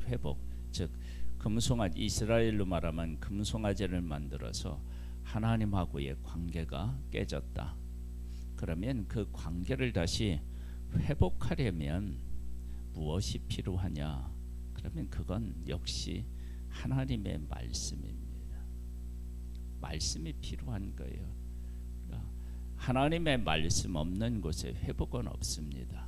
회복, 즉 금송아지, 이스라엘로 말하면 금송아지를 만들어서 하나님하고의 관계가 깨졌다. 그러면 그 관계를 다시 회복하려면 무엇이 필요하냐? 그러면 그건 역시 하나님의 말씀입니다. 말씀이 필요한 거예요. 그러니까 하나님의 말씀 없는 곳에 회복은 없습니다.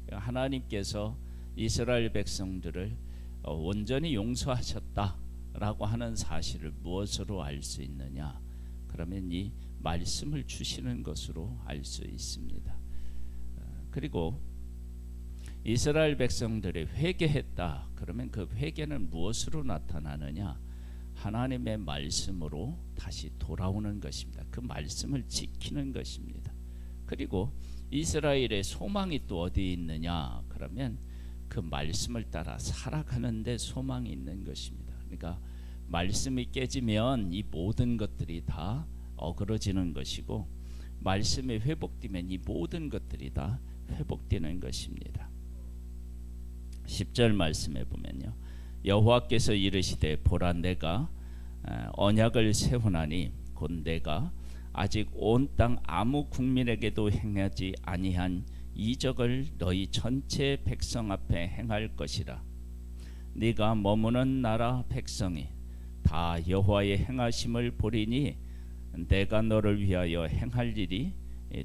그러니까 하나님께서 이스라엘 백성들을 온전히 용서하셨다라고 하는 사실을 무엇으로 알 수 있느냐? 그러면 이 말씀을 주시는 것으로 알 수 있습니다. 그리고 이스라엘 백성들이 회개했다. 그러면 그 회개는 무엇으로 나타나느냐? 하나님의 말씀으로 다시 돌아오는 것입니다. 그 말씀을 지키는 것입니다. 그리고 이스라엘의 소망이 또 어디에 있느냐? 그러면 그 말씀을 따라 살아가는 데 소망이 있는 것입니다. 그러니까 말씀이 깨지면 이 모든 것들이 다 어그러지는 것이고, 말씀이 회복되면 이 모든 것들이 다 회복되는 것입니다. 10절 말씀에 보면요, 여호와께서 이르시되 보라 내가 언약을 세우나니 곧 내가 아직 온 땅 아무 국민에게도 행하지 아니한 이적을 너희 전체 백성 앞에 행할 것이라. 네가 머무는 나라 백성이 다 여호와의 행하심을 보리니 내가 너를 위하여 행할 일이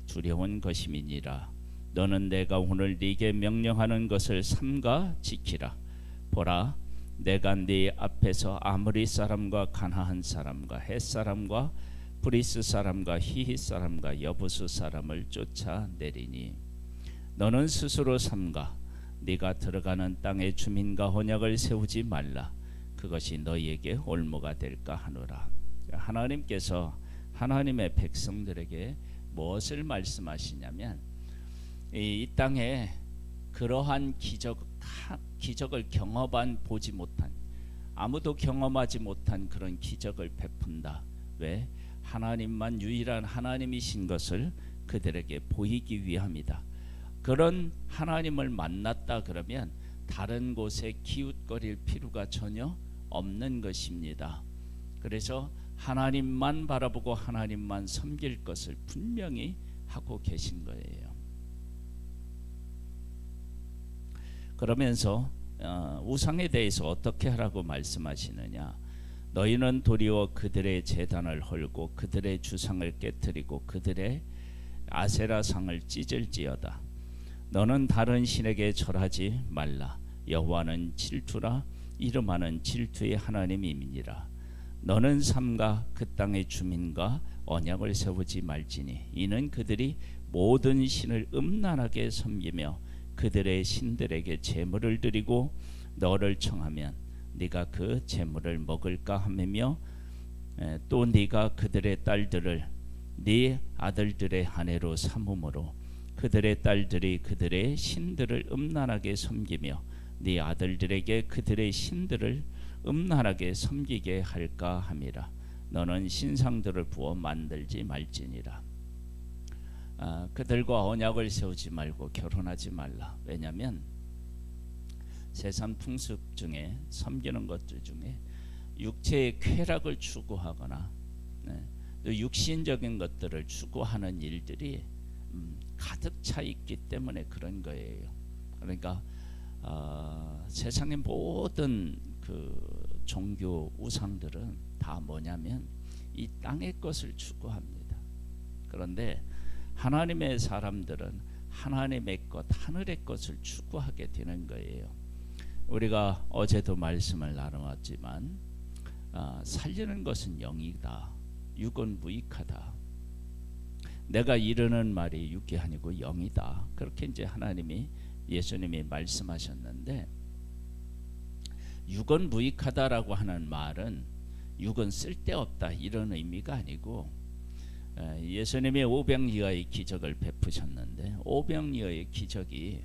두려운 것임이니라. 너는 내가 오늘 네게 명령하는 것을 삼가 지키라. 보라 내가 네 앞에서 아모리 사람과 가나안 사람과 헷 사람과 브리스 사람과 히히 사람과 여부수 사람을 쫓아내리니 너는 스스로 삼가 네가 들어가는 땅의 주민과 언약을 세우지 말라. 그것이 너희에게 올무가 될까 하노라. 하나님께서 하나님의 백성들에게 무엇을 말씀하시냐면, 이 땅에 그러한 기적을 보지 못한, 아무도 경험하지 못한 그런 기적을 베푼다. 왜? 하나님만 유일한 하나님이신 것을 그들에게 보이기 위함이다. 그런 하나님을 만났다 그러면 다른 곳에 기웃거릴 필요가 전혀 없는 것입니다. 그래서 하나님만 바라보고 하나님만 섬길 것을 분명히 하고 계신 거예요. 그러면서 우상에 대해서 어떻게 하라고 말씀하시느냐? 너희는 도리어 그들의 제단을 헐고 그들의 주상을 깨뜨리고 그들의 아세라상을 찢을지어다. 너는 다른 신에게 절하지 말라. 여호와는 질투라. 이름하는 질투의 하나님이니라. 너는 삼가 그 땅의 주민과 언약을 세우지 말지니 이는 그들이 모든 신을 음란하게 섬기며 그들의 신들에게 제물을 드리고 너를 청하면 네가 그 제물을 먹을까 하며 또 네가 그들의 딸들을 네 아들들의 아내로 삼음으로 그들의 딸들이 그들의 신들을 음란하게 섬기며 네 아들들에게 그들의 신들을 음란하게 섬기게 할까 함이라. 너는 신상들을 부어 만들지 말지니라. 그들과 언약을 세우지 말고 결혼하지 말라. 왜냐하면 세상 풍습 중에, 섬기는 것들 중에 육체의 쾌락을 추구하거나 또 육신적인 것들을 추구하는 일들이 가득 차 있기 때문에 그런 거예요. 그러니까 세상의 모든 그 종교 우상들은 다 뭐냐면 이 땅의 것을 추구합니다. 그런데 하나님의 사람들은 하나님의 것, 하늘의 것을 추구하게 되는 거예요. 우리가 어제도 말씀을 나누었지만 살리는 것은 영이다. 육은 무익하다. 내가 이르는 말이 육이 아니고 영이다. 그렇게 이제 하나님이, 예수님이 말씀하셨는데, 육은 무익하다라고 하는 말은 육은 쓸데없다 이런 의미가 아니고, 예수님이 오병이어의 기적을 베푸셨는데 오병이어의 기적이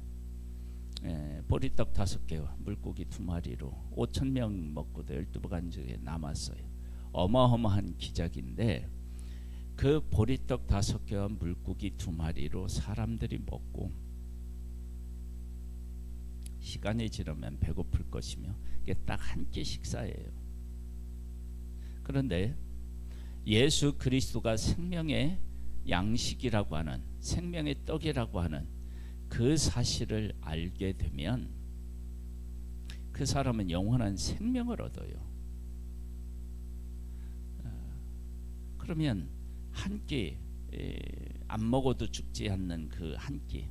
보리떡 5개와 물고기 2마리로 5,000명 먹고도 12가지에 남았어요. 어마어마한 기적인데 그 보리떡 5개와 물고기 2마리로 사람들이 먹고 시간이 지나면 배고플 것이며 이게 딱 한 끼 식사예요. 그런데 예수 그리스도가 생명의 양식이라고 하는, 생명의 떡이라고 하는 그 사실을 알게 되면 그 사람은 영원한 생명을 얻어요. 그러면 한 끼 안 먹어도 죽지 않는 그 한 끼,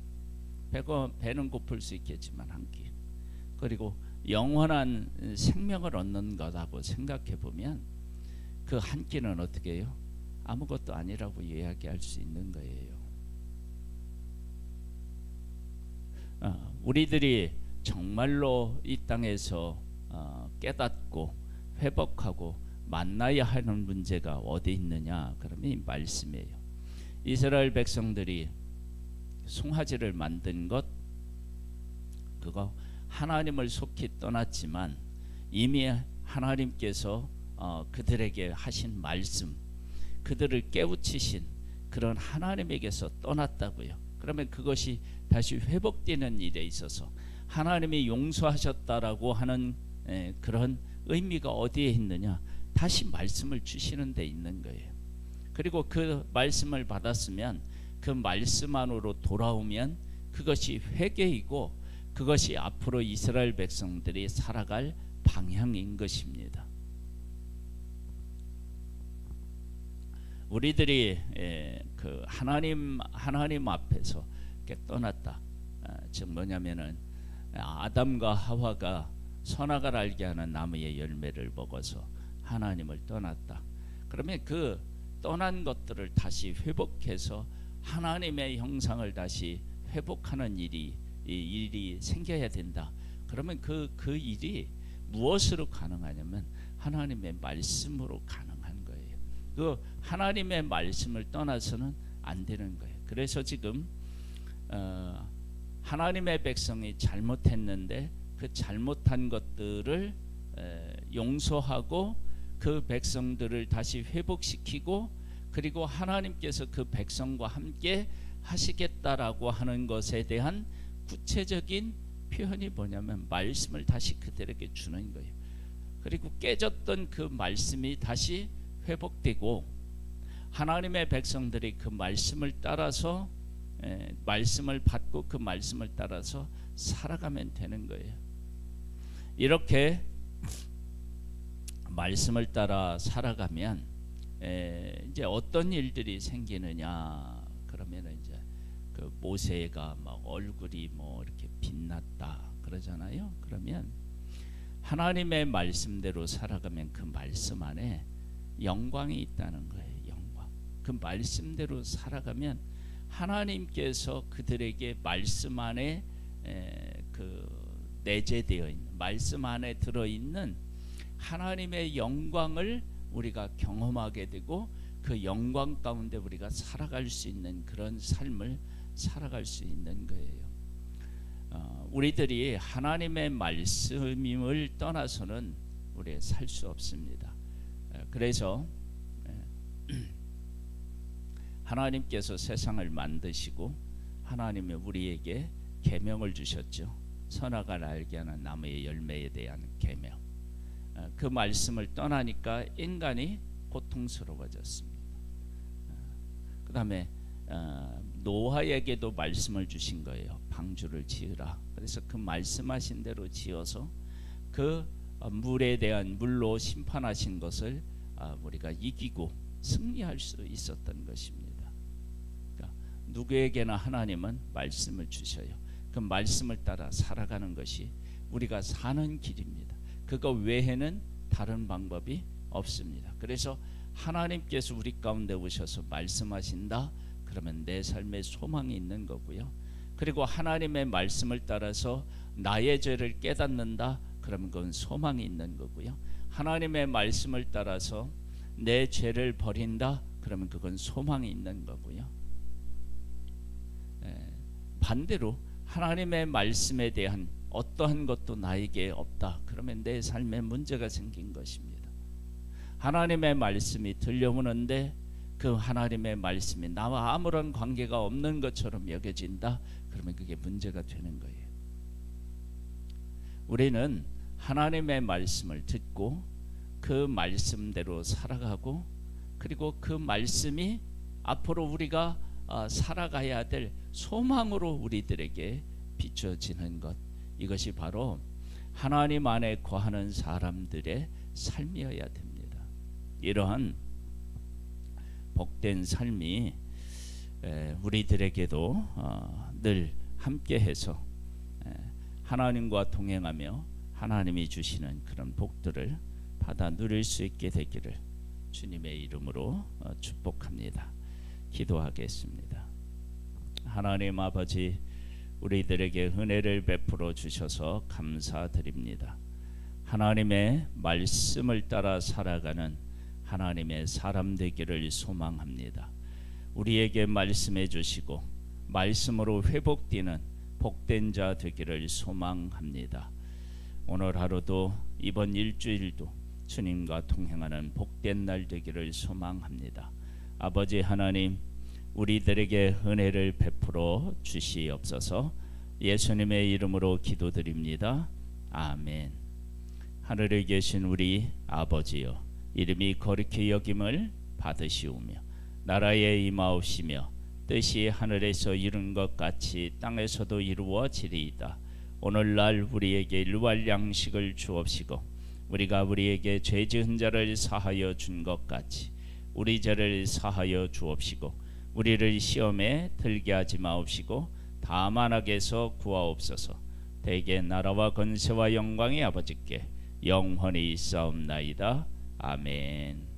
배는 고플 수 있겠지만 한 끼, 그리고 영원한 생명을 얻는 거라고 생각해 보면 그 한 끼는 어떻게 해요? 아무것도 아니라고 이야기할 수 있는 거예요. 우리들이 정말로 이 땅에서 깨닫고 회복하고 만나야 하는 문제가 어디 있느냐? 그러면 이 말씀이에요. 이스라엘 백성들이 송아지를 만든 것, 그거 하나님을 속히 떠났지만 이미 하나님께서 그들에게 하신 말씀, 그들을 깨우치신 그런 하나님에게서 떠났다고요. 그러면 그것이 다시 회복되는 일에 있어서 하나님이 용서하셨다라고 하는 그런 의미가 어디에 있느냐? 다시 말씀을 주시는 데 있는 거예요. 그리고 그 말씀을 받았으면 그 말씀 안으로 돌아오면 그것이 회개이고 그것이 앞으로 이스라엘 백성들이 살아갈 방향인 것입니다. 우리들이 그 하나님 앞에서 떠났다. 즉 뭐냐면은 아담과 하와가 선악을 알게 하는 나무의 열매를 먹어서 하나님을 떠났다. 그러면 그 떠난 것들을 다시 회복해서 하나님의 형상을 다시 회복하는 일이 생겨야 된다. 그러면 그 일이 무엇으로 가능하냐면 하나님의 말씀으로 가능한 거예요. 그 하나님의 말씀을 떠나서는 안 되는 거예요. 그래서 지금 하나님의 백성이 잘못했는데 그 잘못한 것들을 용서하고 그 백성들을 다시 회복시키고 그리고 하나님께서 그 백성과 함께 하시겠다라고 하는 것에 대한 구체적인 표현이 뭐냐면 말씀을 다시 그들에게 주는 거예요. 그리고 깨졌던 그 말씀이 다시 회복되고 하나님의 백성들이 그 말씀을 따라서 말씀을 받고 그 말씀을 따라서 살아가면 되는 거예요. 이렇게 말씀을 따라 살아가면 이제 어떤 일들이 생기느냐? 그러면 이제 그 모세가 막 얼굴이 뭐 이렇게 빛났다 그러잖아요. 그러면 하나님의 말씀대로 살아가면 그 말씀 안에 영광이 있다는 거예요. 영광. 그 말씀대로 살아가면 하나님께서 그들에게 말씀 안에 그 내재되어 있는 말씀 안에 들어 있는 하나님의 영광을 우리가 경험하게 되고 그 영광 가운데 우리가 살아갈 수 있는 그런 삶을 살아갈 수 있는 거예요. 우리들이 하나님의 말씀을 떠나서는 우리 살 수 없습니다. 그래서 하나님께서 세상을 만드시고 하나님이 우리에게 계명을 주셨죠. 선악을 알게 하는 나무의 열매에 대한 계명. 그 말씀을 떠나니까 인간이 고통스러워졌습니다. 그 다음에 노아에게도 말씀을 주신 거예요. 방주를 지으라. 그래서 그 말씀하신 대로 지어서 그 물에 대한 물로 심판하신 것을 우리가 이기고 승리할 수 있었던 것입니다. 그러니까 누구에게나 하나님은 말씀을 주셔요. 그 말씀을 따라 살아가는 것이 우리가 사는 길입니다. 그거 외에는 다른 방법이 없습니다. 그래서 하나님께서 우리 가운데 오셔서 말씀하신다. 그러면 내 삶에 소망이 있는 거고요. 그리고 하나님의 말씀을 따라서 나의 죄를 깨닫는다. 그러면 그건 소망이 있는 거고요. 하나님의 말씀을 따라서 내 죄를 버린다. 그러면 그건 소망이 있는 거고요. 반대로 하나님의 말씀에 대한 어떠한 것도 나에게 없다. 그러면 내 삶에 문제가 생긴 것입니다. 하나님의 말씀이 들려오는데 그 하나님의 말씀이 나와 아무런 관계가 없는 것처럼 여겨진다. 그러면 그게 문제가 되는 거예요. 우리는 하나님의 말씀을 듣고 그 말씀대로 살아가고, 그리고 그 말씀이 앞으로 우리가 살아가야 될 소망으로 우리들에게 비춰지는 것, 이것이 바로 하나님 안에 거하는 사람들의 삶이어야 됩니다. 이러한 복된 삶이 우리들에게도 늘 함께해서 하나님과 동행하며 하나님이 주시는 그런 복들을 받아 누릴 수 있게 되기를 주님의 이름으로 축복합니다. 기도하겠습니다. 하나님 아버지, 우리들에게 은혜를 베풀어 주셔서 감사드립니다. 하나님의 말씀을 따라 살아가는 하나님의 사람 되기를 소망합니다. 우리에게 말씀해 주시고 말씀으로 회복되는 복된 자 되기를 소망합니다. 오늘 하루도 이번 일주일도 주님과 동행하는 복된 날 되기를 소망합니다. 아버지 하나님, 우리들에게 은혜를 베풀어 주시옵소서. 예수님의 이름으로 기도드립니다. 아멘. 하늘에 계신 우리 아버지여, 이름이 거룩히 여김을 받으시오며 나라에 임하옵시며 뜻이 하늘에서 이룬 것 같이 땅에서도 이루어지리이다. 오늘날 우리에게 일용할 양식을 주옵시고 우리가 우리에게 죄 지은 자를 사하여 준 것 같이 우리 죄를 사하여 주옵시고 우리를 시험에 들게 하지 마옵시고 다만 악에서 구하옵소서. 대개 나라와 권세와 영광이 아버지께 영원히 있사옵나이다. 아멘.